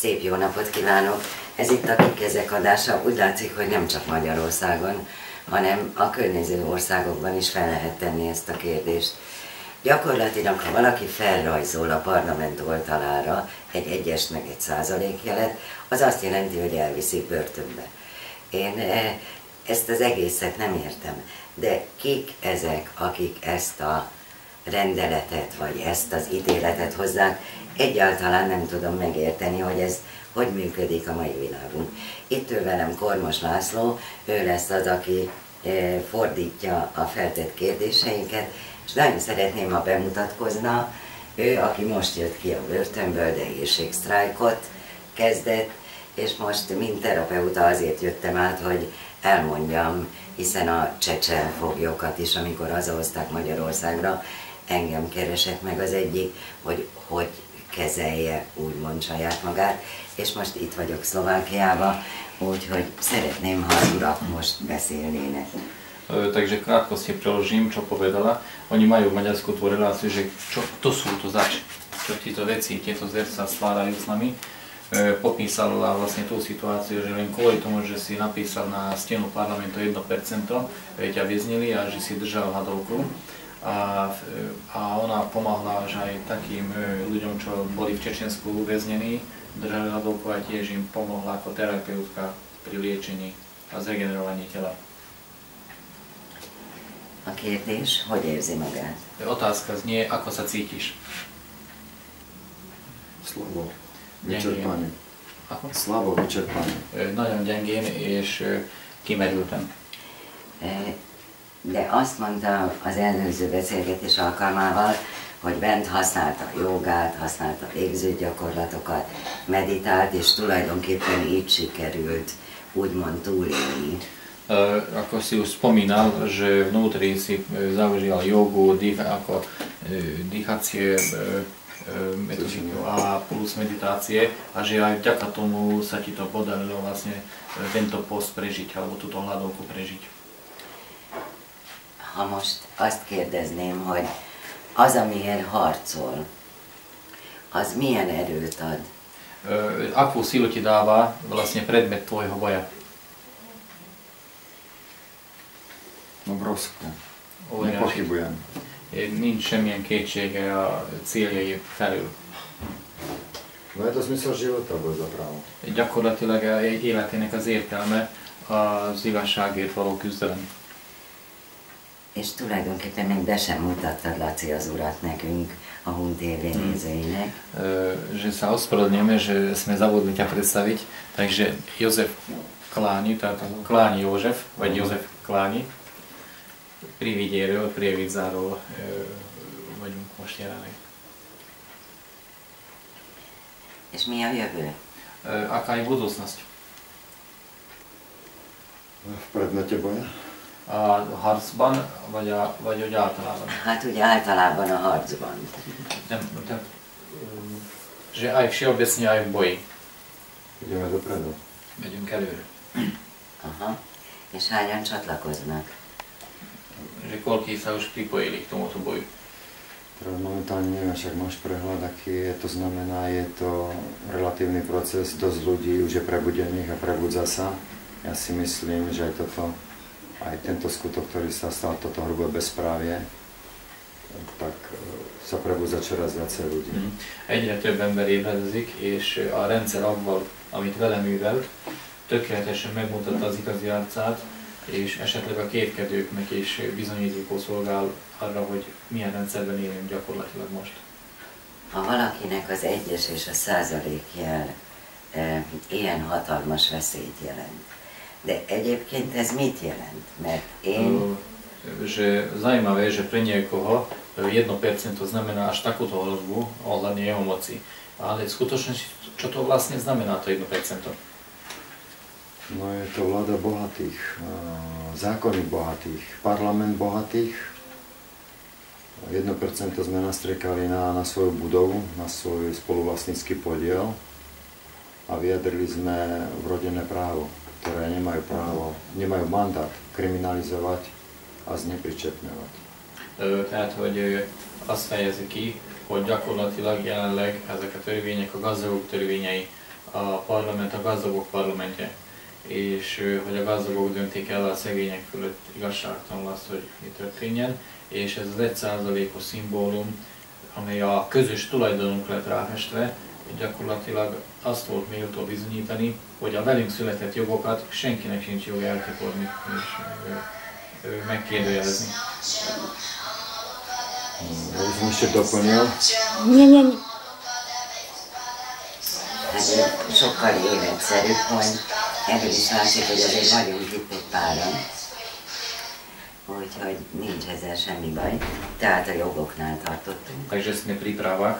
Szép jó napot kívánok! Ez itt a Kikezek adása. Úgy látszik, hogy nem csak Magyarországon, hanem a környező országokban is fel lehet tenni ezt a kérdést. Gyakorlatilag, ha valaki felrajzol a parlament oldalára egy egyes meg egy százalékjelet, az azt jelenti, hogy elviszi börtönbe. Én ezt az egészet nem értem, de kik ezek, akik ezt a rendeletet, vagy ezt az ítéletet hozzák, egyáltalán nem tudom megérteni, hogy ez hogy működik a mai világunk. Itt ül velem Kormos László, ő lesz az, aki fordítja a feltett kérdéseinket, és nagyon szeretném, ha bemutatkozna. Ő, aki most jött ki a börtönből, de éhségsztrájkot kezdett, és most mint terapeuta azért jöttem át, hogy elmondjam, hiszen a csecsen foglyokat is, amikor hazahozták Magyarországra, engem keresett meg az egyik, hogy kezelje úgymond saját magát, és most itt vagyok Szlovákiában, úgyhogy szeretném, ha az urak most beszélnének. Takže v krátkosti preložím, čo povedala. Oni majú v Maďarsku tú reláciu, že to sú to zač, čo títo veci, tieto zverstva stvárajú s nami. Popísala vlastne tú situáciu, že len kvôli tomu, že si napísal na stenu parlamentu 1%, ťa věznili a že si držal hadovku. A ona pomáhala že aj takým ľuďom, čo boli v Čečensku uväznení, držali hadovku a tiež im pomohla ako terapeutka pri liečení a zregenerovaní tela. A kérdés, hogy érzi magát? Otázka znie, ako sa cítiš? Slabo, vyčerpaný. Ako? Slabo, vyčerpaný. Nagyon gyengén és kimerültem. De azt mondta az előző beszélgetés alkalmával, hogy bent használta jogát, használta végzőgyakorlatokat, meditált, és tulajdonképpen így sikerült úgymond túlélni. Ako si už spomínal, že vnútri si zaužíval jogu, dýchacie metodiky a plus meditácie a že aj vďaka tomu sa ti to podarilo vlastne tento post prežiť alebo túto hladovku prežiť. Ha most azt kérdezném, hogy az, amiért harcol, az milyen erőt ad? Akú sílu ti dáva vlastne predmet tvojho boja? Obrovskú. Nepochybujem. Nincs semmilyen kétsége a céljai felül. No je to zmysel života, boj za právo. Gyakorlatilag életének az értelme az igazságért való küzdelem. És tulajdonképpen még be sem mutattad, Laci, az urat nekünk, a Hun TV nézőinek. Že sa ospravedlňujeme, že sme zabudli ťa predstaviť, takže Jozef Kláni, tehát Kláni József, vagy József Kláni, prividéről, Prievidzáról vagyunk most jelenleg. És mi a jövő? Aká je budúcnosť? V predmete boja? A harcban, vagy úgy általában? Hát ugye általában a harcban. Že aj všeobecne, aj v boji. Ideme dopredu. Megyünk előre. Aha. És hányan csatlakoznak? Že koľký sa už pripojili k tomuto boju? Teraz momentálne neviem, však máš prehľad, aký je, to znamená, je to relatívny proces, dosť ľudí už je prebudených a prebudza sa. Ja si myslím, že aj tento skutok, ktorý sa stal, toto hrubé bezprávie, tak sa prebudza čoraz viacej ľudí. Egyre több ember ébredezik, és a rendszer abban, amit vele művelt, tökéletesen megmutatta az igazi arcát, és esetleg a kétkedőknek is bizonyítékul szolgál arra, hogy milyen rendszerben élünk gyakorlatilag most. Ha valakinek az egyes és a százalékjel ilyen hatalmas veszélyt jelent, de egyébként ez mit jelent? Mert én... Že zaujímavé, že pre niekoho 1% znamená až takúto hrozbu ohľadne jeho moci. Ale skutočne, čo to vlastne znamená to 1%? No je to vláda bohatých, zákony bohatých, parlament bohatých. 1% sme nastriekali na svoju budovu, na svoj spoluvlastnícky podiel a vyjadrili sme vrodené právo, ktoré nemajú mandát kriminalizovať a znepričetňovať. Tehát, hogy azt fejezi ki, hogy gyakorlatilag jelenleg ezek a törvények a gazdagok törvényei, a parlament a gazdagok parlamentje, és hogy a gazdagok döntik el a szegények fölött igazságtalanul azt, hogy mi történjen, és ez az 1%-os szimbólum, amely a közös tulajdonunk lett ráfestve, gyakorlatilag azt volt méltó bizonyítani, hogy a velünk született jogokat senkinek sincs joga eltiporni és megkérdőjelezni. Nie. Hát sokkal életszerűbb, hogy ebből is látszik, hogy azért vagyunk itt egy páran. Úgyhogy nincs ezzel semmi baj. Tehát a jogoknál tartottunk. Takže sme pri právach.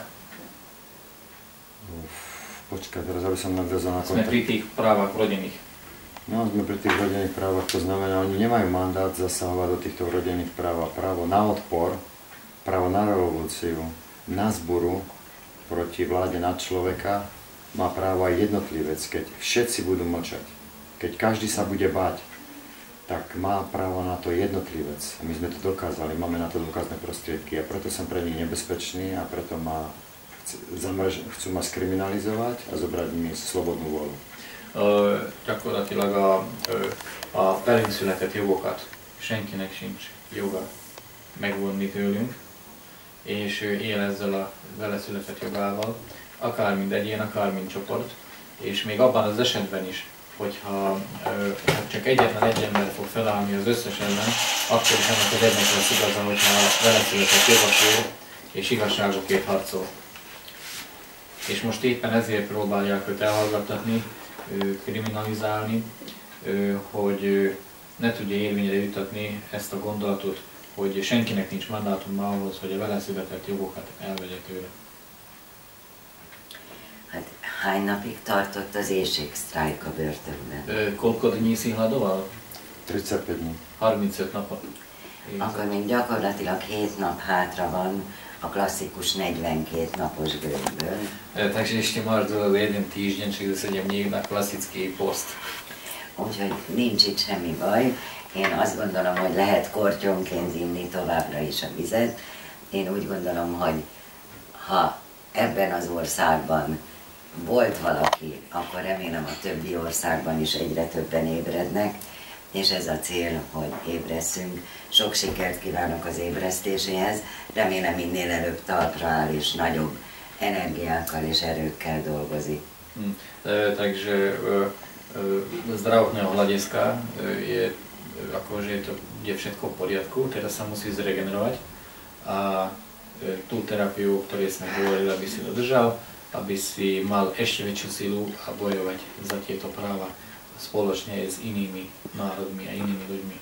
Počkaj, teraz aby som nadviazal na Sme kontakt. pri tých právach rodinných. No, sme pri tých rodinných právach, to znamená, oni nemajú mandát zasahovať do týchto rodinných práv a právo na odpor, právo na revolúciu, na zboru proti vláde nad človeka má právo aj jednotlivec, keď všetci budú mlčať. Keď každý sa bude báť, tak má právo na to jednotlivec. A my sme to dokázali, máme na to dôkazné prostriedky a preto som pre nich nebezpečný a preto chcú ma skriminalizovať a zobrať mi slobodnú vôľu. Gyakorlatilag a velünk született jogokat senkinek sincs joga megvonni tőlünk, és él ezzel a vele született jogával, akár mind egyén, akár mind csoport, és még abban az esetben is, hogyha csak egyetlen egy ember fog felállni az összes ellen, akkor is ennek az egynek lesz igaza, hogyha vele született jogokért és igazságokért harcol. És most éppen ezért próbálják őt elhallgattatni, kriminalizálni, hogy ne tudja érvényre jutatni ezt a gondolatot, hogy senkinek nincs mandátuma ahhoz, hogy a vele született jogokat elvegye tőle. Hát hány napig tartott az éjségsztrájk a börtönben? Koľko dní si hladoval? 35 dní. 35 napot. Akkor még gyakorlatilag 7 nap hátra van a klasszikus 42 napos görögből. Takže ešte máš do jeden týždeň, čiže sa idem niekde na klasický post. Úgyhogy nincs itt semmi baj. Én azt gondolom, hogy lehet kortyonként inni továbbra is a vizet. Én úgy gondolom, hogy ha ebben az országban volt valaki, akkor remélem a többi országban is egyre többen ébrednek, és ez a cél, hogy ébresszünk. Sok sikert kívánok az ébresztéséhez, remélem minél előbb talpra áll és nagyobb energiákkal és erőkkel dolgozik. Takže zdravotného hľadiska je akože je to bude všetko v poriadku, teraz sa musí zregenerovať a tú terapiu, o ktorej sme hovorili, aby si dodržal, aby si mal ešte väčšiu silu a bojovať za tieto práva spoločne s inými národmi a inými ľuďmi.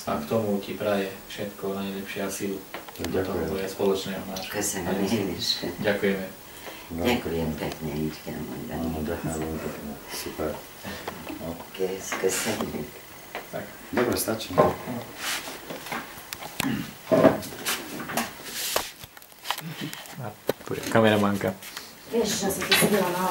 A k tomu ti praje všetko najlepšie a silu do toho boja spoločného nášho. Köszönöm én is. Ďakujeme. Ďakujem pekne, így kell mondani. Super. Kész, köszönjük. Tak. Dobre, stačí. Kameramanka. Vieš, že si ty sedela na